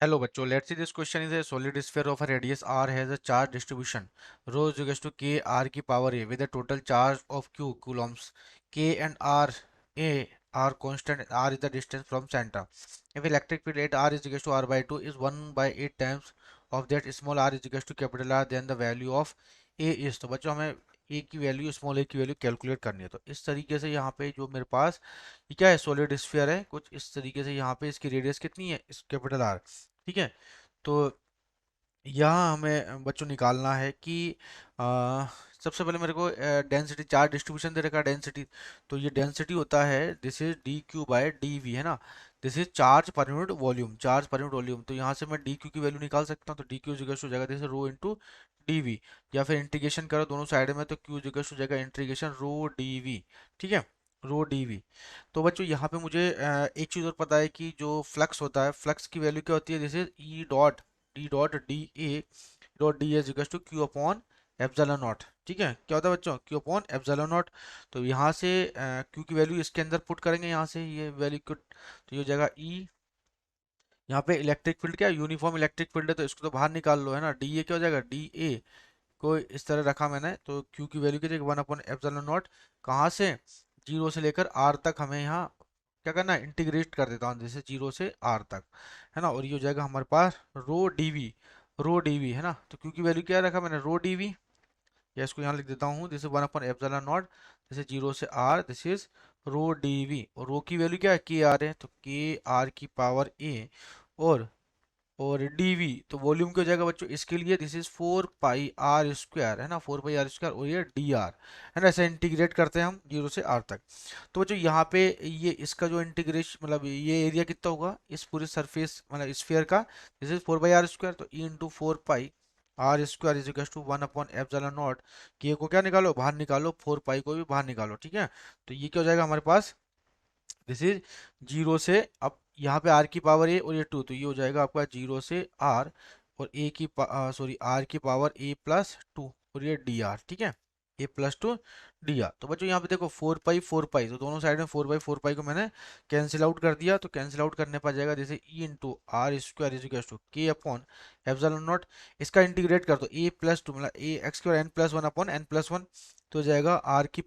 Hello bachcho, let's see this question is a solid sphere of a radius r has a charge distribution rho is equals to k r की power a with a total charge of q coulombs. K and r a are constant and r is the distance from center. If electric field at r is equals to r by 2 is 1 by 8 times of that small r is equals to capital R, then the value of a is. तो बच्चों हमें a की value small a की value calculate करनी है। तो इस तरीके से यहाँ पे जो मेरे पास ये क्या है, सॉलिड स्फीयर है कुछ इस तरीके से। यहाँ पे इसकी रेडियस कितनी है, इस कैपिटल आर, ठीक है। तो यहाँ हमें बच्चों निकालना है कि आ, सबसे पहले मेरे को डेंसिटी, चार्ज डिस्ट्रीब्यूशन दे रखा है डेंसिटी। तो ये डेंसिटी होता है, this is d q by d v, है ना। This is charge per unit volume, charge per unit volume. तो यहाँ से मैं डी क्यू की वैल्यू निकाल सकता हूँ। तो डी क्यू इक्वल हो जाएगा जैसे रो इंटू डी वी, या फिर इंटीग्रेशन करो दोनों साइड में तो क्यू इक्वल हो जाएगा इंटीग्रेशन रो डी वी, ठीक है, रो डी वी। तो बच्चों यहाँ पे मुझे एक चीज़ और पता है कि जो फ्लक्स होता है, फ्लक्स की वैल्यू क्या होती है, जैसे e dot d a dot d as equal to q upon epsilon naught, ठीक है। क्या होता है बच्चों, क्यू अपॉन एप्सिलॉन नॉट। तो यहाँ से क्यू की वैल्यू इसके अंदर पुट करेंगे, यहाँ से ये वैल्यू को, तो ये हो जाएगा ई। यहाँ पे इलेक्ट्रिक फील्ड क्या है, यूनिफॉर्म इलेक्ट्रिक फील्ड है, तो इसको तो बाहर निकाल लो, है ना। डी ए क्या हो जाएगा, डी ए को इस तरह रखा मैंने, तो क्यू की वैल्यू क्या, 1 अपॉन एप्सिलॉन नॉट। कहाँ से, जीरो से लेकर आर तक हमें यहाँ क्या करना है, इंटीग्रेट कर देता हूँ, जैसे जीरो से आर तक, है ना। और ये हो जाएगा हमारे पास रो डीवी, रो डीवी, है ना। तो क्यू की वैल्यू क्या रखा मैंने, रो डीवी, या इसको यहाँ लिख देता हूँ, जैसे 1 अपॉन एप्सिलॉन नॉट, जैसे जीरो से r, this is rho d v. और रो की वैल्यू क्या है, के आर है, तो के आर की पावर ए, और dv तो वॉल्यूम क्या हो जाएगा बच्चों इसके लिए, this is 4 pi r square, है ना, 4 पाई r स्क्वायर, और ये dr, है ना। ऐसे इंटीग्रेट करते हैं हम जीरो से r तक। तो बच्चों यहाँ पे ये इसका जो इंटीग्रेशन, मतलब ये एरिया कितना होगा इस पूरे सरफेस, मतलब स्फीयर का, this is 4 pi r square. तो e into 4 pi r square is equal to 1 upon epsilon naught. के को क्या निकालो, बाहर निकालो, 4 पाई को भी बाहर निकालो, ठीक है। तो ये क्या हो जाएगा हमारे पास, दिस इज जीरो से, अब यहाँ पे आर की पावर ए और ये टू, तो ये हो जाएगा आपका जीरो से आर, और ए की सॉरी आर की पावर ए प्लस टू, और ये डी आर, ठीक है, A plus to D R. तो बच्चों यहाँ पे देखो 4 पाई 4 पाई, तो दोनों साइड में 4 पाई को मैंने कैंसिल आउट कर दिया। तो कैंसिल आउट करने पर जाएगा जैसे E into R square is equal to K upon epsilon naught. इसका इंटीग्रेट कर दो, ए प्लस टू मतलब A X square N plus one upon N plus one, तो हो जाएगा आर की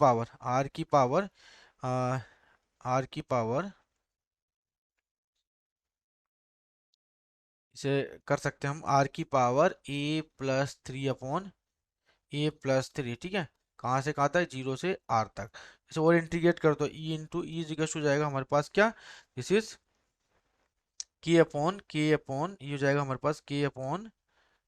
पावर, इसे कर सकते हैं हम आर की power A plus three upon A plus three, ठीक है। कहाँ से कहाँ तक, जीरो से आर तक। इसे और इंटीग्रेट कर दो, ई इंटू ई इक्वल हो जाएगा हमारे पास क्या, दिस इज के अपॉन ये हो जाएगा हमारे पास के अपॉन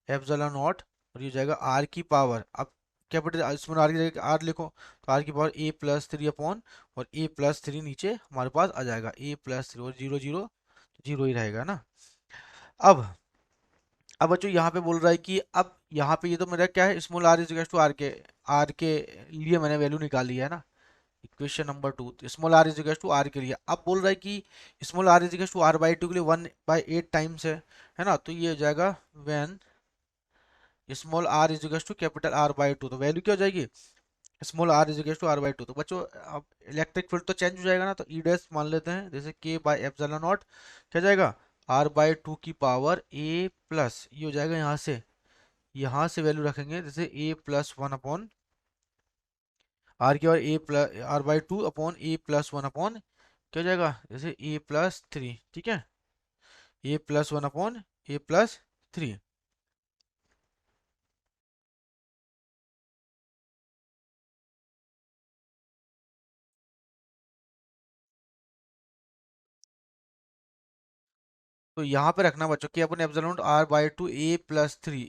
एप्सिलॉन नॉट, और ये हो जाएगा आर की पावर। अब कैपिटल इसमें आर की जगह आर लिखो, तो आर की power A plus three upon, और ए प्लस थ्री नीचे हमारे पास आ जाएगा ए प्लस थ्री, और जीरो जीरो जीरो ही रहेगा ना। अब अब बच्चों यहाँ पे बोल रहा है कि अब यहाँ पे ये तो मेरा क्या है, small r is to r के लिए मैंने वैल्यू निकाली है ना, equation number 2। Small r is to r के लिए अब बोल रहा है कि small r is to r by two के लिए 1/8 टाइम्स है ना। तो ये हो जाएगा when small r is to capital r by two, तो वैल्यू क्या हो जाएगी, small r is to r by two. तो बच्चों अब इलेक्ट्रिक फील्ड तो चेंज हो जाएगा ना, तो ई डैश मान लेते हैं, जैसे के बाई एप्सिलॉन नॉट क्या जाएगा, आर बाई टू की पावर ए प्लस, ये हो जाएगा यहाँ से वैल्यू रखेंगे, जैसे A plus one upon R की, और A plus R by two upon A plus one upon क्या हो जाएगा, जैसे ए प्लस थ्री, ठीक है, A plus one upon A plus three. तो यहाँ पे रखना बच्चों कि अपन epsilon R by two A plus three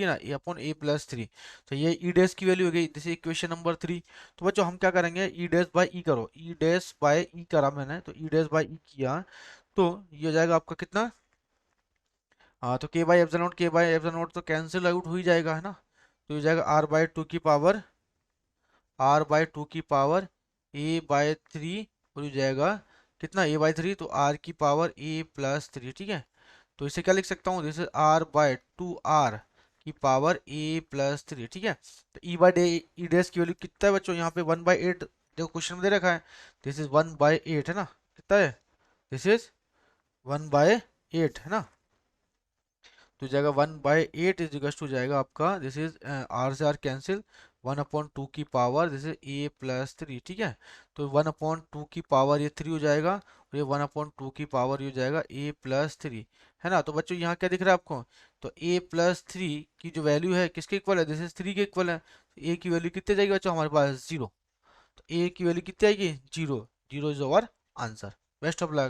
है ना, ए अपन ए प्लस थ्री। तो ये ई डैश की वैल्यू हो गई, जैसे इक्वेशन नंबर 3। तो बच्चों हम क्या करेंगे, ई डैश बाई ई करो, ई डैश बाई ई करा मैंने, तो ई डैश बाई ई किया, तो ये हो जाएगा आपका कितना, हाँ, तो के बाई एप्सिलॉन नोट तो कैंसिल आउट हो ही जाएगा, है ना। तो ये हो जाएगा आर बाई टू की पावर ए बाई थ्री, और ये हो जाएगा कितना, ए बाई थ्री, तो आर की पावर ए प्लस थ्री, ठीक है। तो इसे क्या लिख सकता हूँ, जैसे आर बाय टू आर की पावर ए प्लस थ्री, ठीक है। तो ई बाई डे ई डैश की वैल्यू कितना है बच्चों, यहाँ पे 1/8, देखो क्वेश्चन में दे रखा है, दिस इज 1/8, है ना, कितना है, दिस इज 1/8, है ना। तो जाएगा 1/8 इज टू जाएगा आपका, दिस इज आर से आर कैंसिल, 1/2 की पावर दिस इज a+3, ठीक है। तो 1/2 की पावर ये 3 हो जाएगा, और ये 1/2 की पावर ये हो जाएगा a+3, है ना। तो बच्चों यहाँ क्या दिख रहा है आपको, तो a+3 की जो वैल्यू है किसके इक्वल है, दिस इज 3 के इक्वल है। तो a की वैल्यू कितने जाएगी बच्चों हमारे पास, 0। तो a की वैल्यू कितनी आएगी, 0। 0 is our answer. Best of luck.